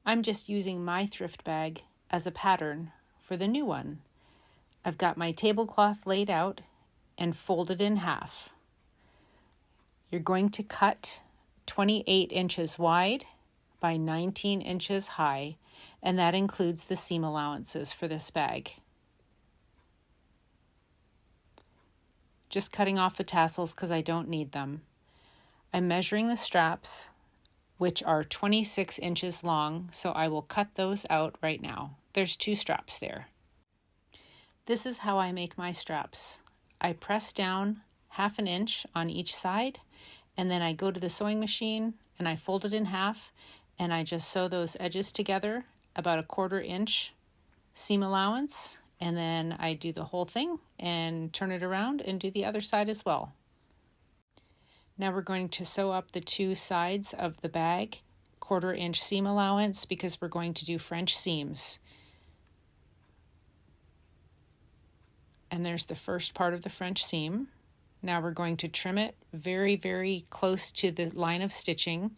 I'm just using my thrift bag as a pattern for the new one. I've got my tablecloth laid out and folded in half. You're going to cut 28 inches wide by 19 inches high, and that includes the seam allowances for this bag. Just cutting off the tassels because I don't need them. I'm measuring the straps, which are 26 inches long, so I will cut those out right now. There's 2 straps there. This is how I make my straps. I press down 1/2 inch on each side, and then I go to the sewing machine and I fold it in half, and I just sew those edges together about 1/4 inch seam allowance, and then I do the whole thing and turn it around and do the other side as well. Now we're going to sew up the 2 sides of the bag, 1/4 inch seam allowance, because we're going to do French seams. And there's the first part of the French seam. Now we're going to trim it very, very close to the line of stitching,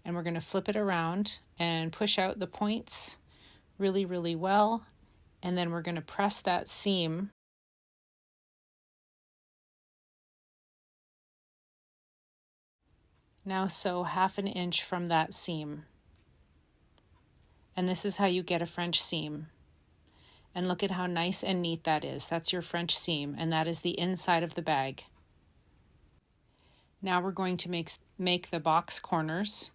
and we're going to flip it around and push out the points really, really well, and then we're going to press that seam Now sew 1/2 inch from that seam. And this is how you get a French seam. And look at how nice and neat that is. That's your French seam, and that is the inside of the bag. Now we're going to make the box corners,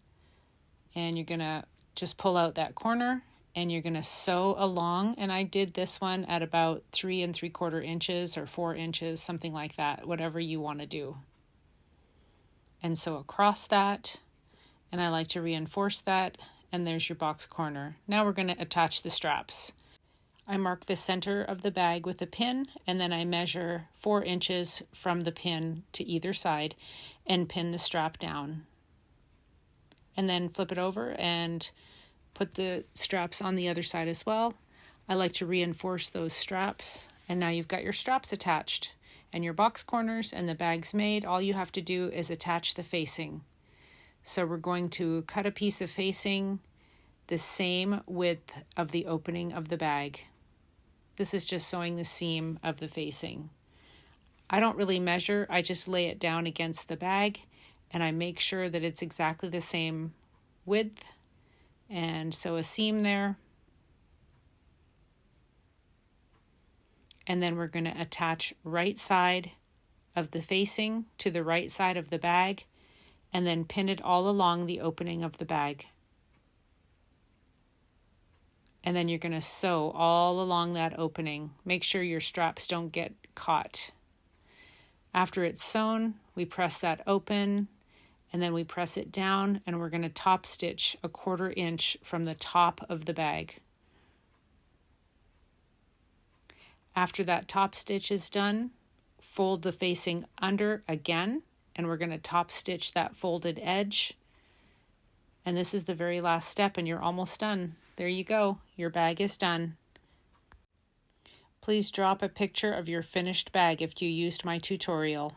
and you're going to just pull out that corner, and you're going to sew along, and I did this one at about 3 3/4 inches or 4 inches, something like that, whatever you want to do. And sew across that, and I like to reinforce that, and there's your box corner. Now we're going to attach the straps. I mark the center of the bag with a pin, and then I measure 4 inches from the pin to either side and pin the strap down. And then flip it over and put the straps on the other side as well. I like to reinforce those straps, and now you've got your straps attached and your box corners, and the bag's made. All you have to do is attach the facing. So we're going to cut a piece of facing the same width of the opening of the bag. This is just sewing the seam of the facing. I don't really measure, I just lay it down against the bag, and I make sure that it's exactly the same width, and sew a seam there. And then we're going to attach right side of the facing to the right side of the bag, and then pin it all along the opening of the bag. And then you're going to sew all along that opening. Make sure your straps don't get caught. After it's sewn, we press that open, and then we press it down, and we're going to top stitch 1/4 inch from the top of the bag. After that top stitch is done, fold the facing under again, and we're going to top stitch that folded edge. And this is the very last step, and you're almost done. There you go. Your bag is done. Please drop a picture of your finished bag if you used my tutorial.